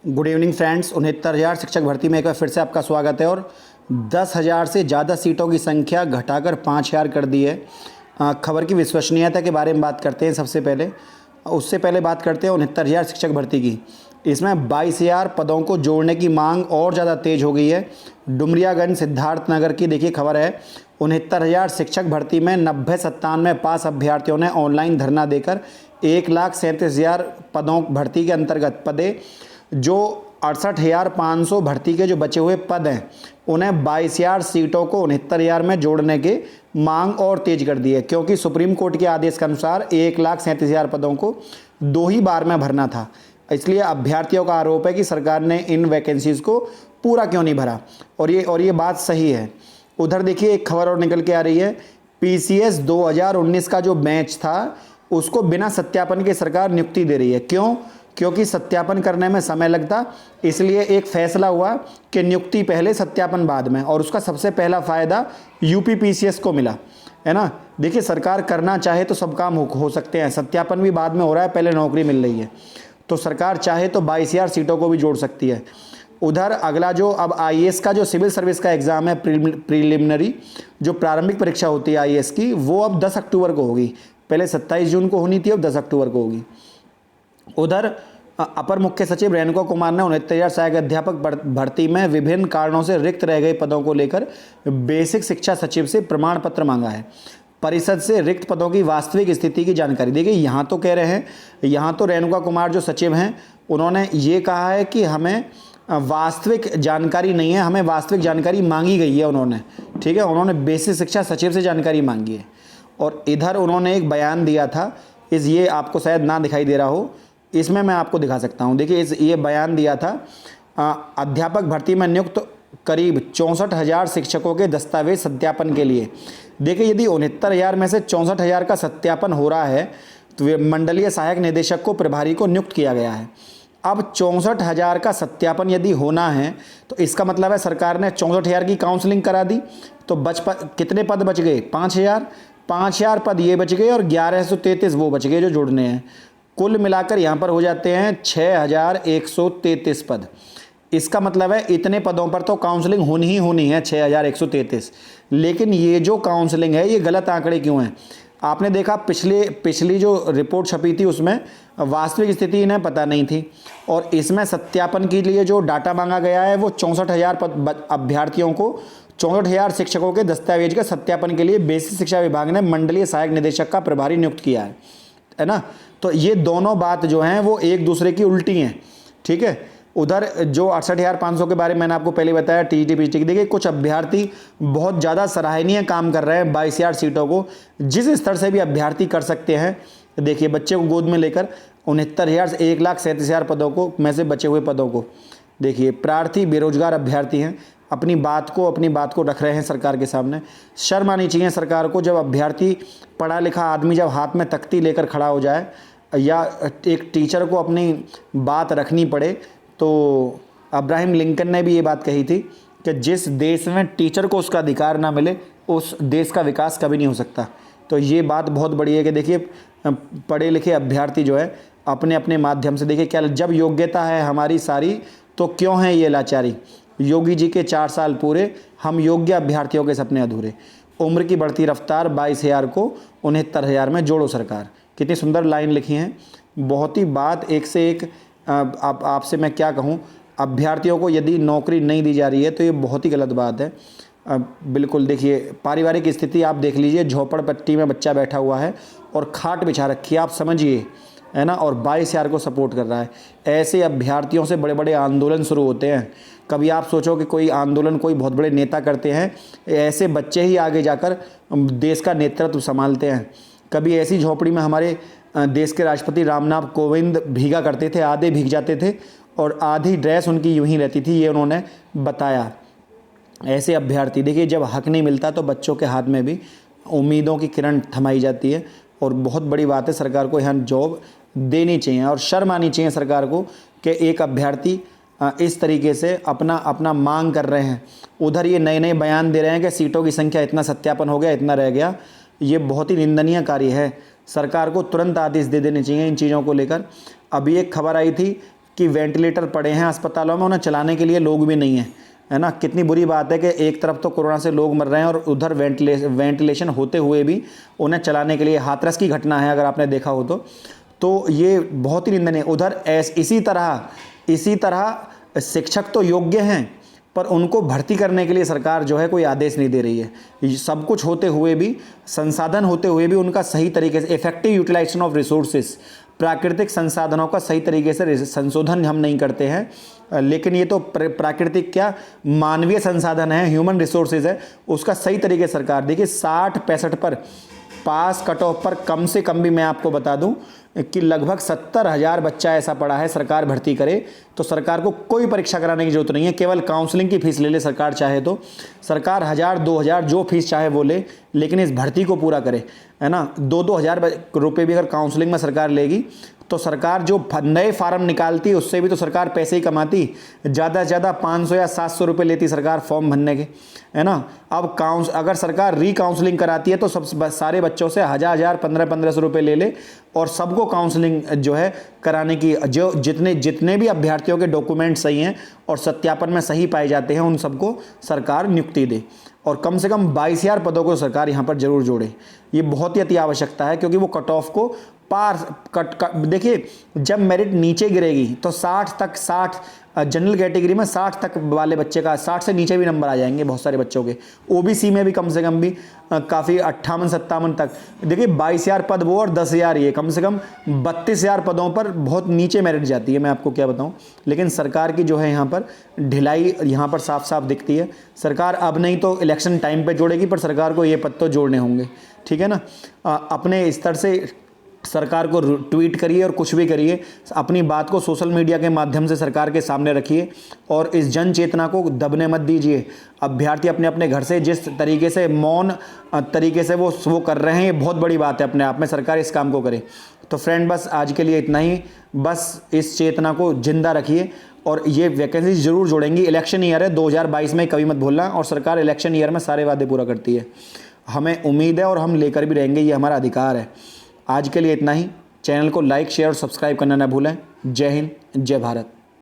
Good evening friends. 69,000 शिक्षक भर्ती में एक बार फिर से आपका स्वागत है। और 10,000 से ज़्यादा सीटों की संख्या घटाकर 5,000 कर दी है। खबर की विश्वसनीयता के बारे में बात करते हैं। सबसे पहले उससे पहले बात करते हैं 69,000 शिक्षक भर्ती की। इसमें 22,000 पदों को जोड़ने की मांग और ज़्यादा तेज़ हो गई है। डुमरियागंज सिद्धार्थनगर की देखिए खबर है। 69,000 शिक्षक भर्ती में 90-97 पास अभ्यर्थियों ने ऑनलाइन धरना देकर 1,37,000 पदों भर्ती के अंतर्गत पदे जो 68,500 भर्ती के जो बचे हुए पद हैं उन्हें 22,000 सीटों को 69,000 में जोड़ने की मांग और तेज कर दी है, क्योंकि सुप्रीम कोर्ट के आदेश के अनुसार 1,37,000 पदों को 2 ही बार में भरना था। इसलिए अभ्यर्थियों का आरोप है कि सरकार ने इन वैकेंसीज़ को पूरा क्यों नहीं भरा, और ये बात सही है। उधर देखिए एक खबर और निकल के आ रही है। पीसीएस 2019 का जो बैच था उसको बिना सत्यापन के सरकार नियुक्ति दे रही है। क्यों? क्योंकि सत्यापन करने में समय लगता, इसलिए एक फैसला हुआ कि नियुक्ति पहले सत्यापन बाद में, और उसका सबसे पहला फ़ायदा यूपी पीसीएस को मिला है ना। देखिए सरकार करना चाहे तो सब काम हो सकते हैं। सत्यापन भी बाद में हो रहा है, पहले नौकरी मिल रही है, तो सरकार चाहे तो 22,000 सीटों को भी जोड़ सकती है। उधर अगला जो अब आईएएस का जो सिविल सर्विस का एग्ज़ाम है, प्रीलिमिनरी जो प्रारंभिक परीक्षा होती है आईएएस की, वो अब 10 अक्टूबर को होगी। पहले 27 जून को होनी थी, अब 10 अक्टूबर को होगी। उधर अपर मुख्य सचिव रेणुका कुमार ने 69,000 सहायक अध्यापक भर्ती में विभिन्न कारणों से रिक्त रह गए पदों को लेकर बेसिक शिक्षा सचिव से प्रमाण पत्र मांगा है। परिषद से रिक्त पदों की वास्तविक स्थिति की जानकारी। देखिए यहाँ तो कह रहे हैं, यहाँ तो रेणुका कुमार जो सचिव हैं उन्होंने ये कहा है कि हमें वास्तविक जानकारी नहीं है, हमें वास्तविक जानकारी मांगी गई है उन्होंने, ठीक है। उन्होंने बेसिक शिक्षा सचिव से जानकारी मांगी है। और इधर उन्होंने एक बयान दिया था, ये आपको शायद ना दिखाई दे रहा हो, इसमें मैं आपको दिखा सकता हूँ। देखिए ये बयान दिया था, अध्यापक भर्ती में नियुक्त करीब 64,000 शिक्षकों के दस्तावेज सत्यापन के लिए। देखिए यदि 69,000 में से 64,000 का सत्यापन हो रहा है तो मंडलीय सहायक निदेशक को प्रभारी को नियुक्त किया गया है। अब 64,000 का सत्यापन यदि होना है तो इसका मतलब है सरकार ने 64,000 की काउंसलिंग करा दी, तो कितने पद बच गए? 5,000 पद ये बच गए और 1,133 वो बच गए जो जोड़ने हैं। कुल मिलाकर यहाँ पर हो जाते हैं 6,133 पद। इसका मतलब है इतने पदों पर तो काउंसलिंग होनी है, 6,133। लेकिन ये जो काउंसलिंग है ये गलत आंकड़े क्यों हैं? आपने देखा पिछली जो रिपोर्ट छपी थी उसमें वास्तविक स्थिति इन्हें पता नहीं थी, और इसमें सत्यापन के लिए जो डाटा मांगा गया है वो 64,000 अभ्यर्थियों को 64,000 शिक्षकों के दस्तावेज के सत्यापन के लिए बेसिक शिक्षा विभाग ने मंडलीय सहायक निदेशक का प्रभारी नियुक्त किया है ना। तो ये दोनों बात जो हैं वो एक दूसरे की उल्टी हैं, ठीक है। उधर जो 68,500 के बारे में मैंने आपको पहले बताया टीईटी पीटी की, देखिए कुछ अभ्यर्थी बहुत ज़्यादा सराहनीय काम कर रहे हैं 22,000 सीटों को जिस स्तर से भी अभ्यर्थी कर सकते हैं। देखिए बच्चे को गोद में लेकर 69,000 से 1,37,000 पदों को में से बचे हुए पदों को, देखिए प्रार्थी बेरोजगार अभ्यर्थी हैं, अपनी बात को रख रहे हैं सरकार के सामने। शर्म आनी चाहिए सरकार को, जब अभ्यर्थी पढ़ा लिखा आदमी जब हाथ में तख्ती लेकर खड़ा हो जाए या एक टीचर को अपनी बात रखनी पड़े। तो अब्राहम लिंकन ने भी ये बात कही थी कि जिस देश में टीचर को उसका अधिकार ना मिले उस देश का विकास कभी नहीं हो सकता। तो ये बात बहुत बड़ी है कि देखिए पढ़े लिखे अभ्यर्थी जो है अपने अपने माध्यम से, देखिए क्या जब योग्यता है हमारी सारी तो क्यों है ये लाचारी। योगी जी के 4 साल पूरे, हम योग्य अभ्यर्थियों के सपने अधूरे। उम्र की बढ़ती रफ्तार 22,000 को 69,000 में जोड़ो सरकार। कितनी सुंदर लाइन लिखी हैं, बहुत ही बात एक से एक। आपसे मैं क्या कहूँ, अभ्यर्थियों को यदि नौकरी नहीं दी जा रही है तो ये बहुत ही गलत बात है। बिल्कुल देखिए पारिवारिक स्थिति आप देख लीजिए, झोपड़पट्टी में बच्चा बैठा हुआ है और खाट बिछा रखी है, आप समझिए, है ना, और 22,000 को सपोर्ट कर रहा है। ऐसे अभ्यर्थियों से बड़े बड़े आंदोलन शुरू होते हैं। कभी आप सोचो कि कोई आंदोलन कोई बहुत बड़े नेता करते हैं, ऐसे बच्चे ही आगे जाकर देश का नेतृत्व संभालते हैं। कभी ऐसी झोपड़ी में हमारे देश के राष्ट्रपति रामनाथ कोविंद भीगा करते थे, आधे भीग जाते थे और आधी ड्रेस उनकी यूं ही रहती थी, ये उन्होंने बताया। ऐसे अभ्यर्थी, देखिए जब हक नहीं मिलता तो बच्चों के हाथ में भी उम्मीदों की किरण थमाई जाती है, और बहुत बड़ी बात है सरकार को यहाँ जॉब देनी चाहिए। और शर्म आनी चाहिए सरकार को कि एक अभ्यर्थी इस तरीके से अपना मांग कर रहे हैं। उधर ये नए नए बयान दे रहे हैं कि सीटों की संख्या इतना सत्यापन हो गया, इतना रह गया। ये बहुत ही निंदनीय कार्य है। सरकार को तुरंत आदेश दे देने चाहिए इन चीज़ों को लेकर। अभी एक खबर आई थी कि वेंटिलेटर पड़े हैं अस्पतालों में, उन्हें चलाने के लिए लोग भी नहीं हैं, है ना। कितनी बुरी बात है कि एक तरफ तो कोरोना से लोग मर रहे हैं और उधर वेंटिलेशन होते हुए भी उन्हें चलाने के लिए, हाथरस की घटना है अगर आपने देखा हो तो ये बहुत ही निंदनीय। उधर इसी तरह शिक्षक तो योग्य हैं पर उनको भर्ती करने के लिए सरकार जो है कोई आदेश नहीं दे रही है। सब कुछ होते हुए भी, संसाधन होते हुए भी उनका सही तरीके से इफेक्टिव यूटिलाइजेशन ऑफ रिसोर्सेज, प्राकृतिक संसाधनों का सही तरीके से संशोधन हम नहीं करते हैं। लेकिन ये तो प्राकृतिक क्या, मानवीय संसाधन है, ह्यूमन रिसोर्सेज है, उसका सही तरीके से सरकार देखिए 60-65 पर पास कट ऑफ पर कम से कम भी मैं आपको बता दूं कि लगभग 70,000 बच्चा ऐसा पड़ा है। सरकार भर्ती करे तो सरकार को कोई परीक्षा कराने की जरूरत नहीं है, केवल काउंसलिंग की फीस ले ले सरकार चाहे तो। सरकार 1,000-2,000 जो फीस चाहे वो ले, लेकिन इस भर्ती को पूरा करे, है ना। 2-2 हज़ार रुपये भी अगर काउंसलिंग में सरकार लेगी तो सरकार जो नए फार्म निकालती है उससे भी तो सरकार पैसे ही कमाती। ज़्यादा से ज़्यादा 500 या 700 रुपये लेती सरकार फॉर्म भरने के, है ना। अब अगर सरकार काउंसलिंग कराती है तो सब सारे बच्चों से 1,000 1500 रुपये ले ले और सबको काउंसलिंग जो है कराने की, जो जितने भी अभ्यर्थियों के डॉक्यूमेंट सही हैं और सत्यापन में सही पाए जाते हैं उन सबको सरकार नियुक्ति दे। और कम से कम 22,000 पदों को सरकार यहाँ पर जरूर जोड़े। ये बहुत ही अति आवश्यकता है क्योंकि वो कट ऑफ को देखिए जब मेरिट नीचे गिरेगी तो 60 जनरल कैटेगरी में 60 तक वाले बच्चे का 60 से नीचे भी नंबर आ जाएंगे बहुत सारे बच्चों के। ओबीसी में भी कम से कम भी काफ़ी 58-57 तक। देखिए 22,000 पद वो और 10,000 ये, कम से कम 32,000 पदों पर बहुत नीचे मेरिट जाती है, मैं आपको क्या बताऊं। लेकिन सरकार की जो है यहाँ पर ढिलाई यहाँ पर साफ साफ दिखती है। सरकार अब नहीं तो इलेक्शन टाइम पर जोड़ेगी, पर सरकार को ये पद तो जोड़ने होंगे, ठीक है ना। अपने स्तर से सरकार को ट्वीट करिए और कुछ भी करिए, अपनी बात को सोशल मीडिया के माध्यम से सरकार के सामने रखिए और इस जन चेतना को दबने मत दीजिए। अभ्यर्थी अपने अपने घर से जिस तरीके से मौन तरीके से वो कर रहे हैं, ये बहुत बड़ी बात है अपने आप में। सरकार इस काम को करे। तो फ्रेंड बस आज के लिए इतना ही। बस इस चेतना को जिंदा रखिए और ये वैकेंसी जरूर जोड़ेंगी। इलेक्शन ईयर है 2022 में, कभी मत भूलना। और सरकार इलेक्शन ईयर में सारे वादे पूरा करती है, हमें उम्मीद है और हम लेकर भी रहेंगे, ये हमारा अधिकार है। आज के लिए इतना ही। चैनल को लाइक शेयर और सब्सक्राइब करना ना भूलें। जय हिंद, जय भारत।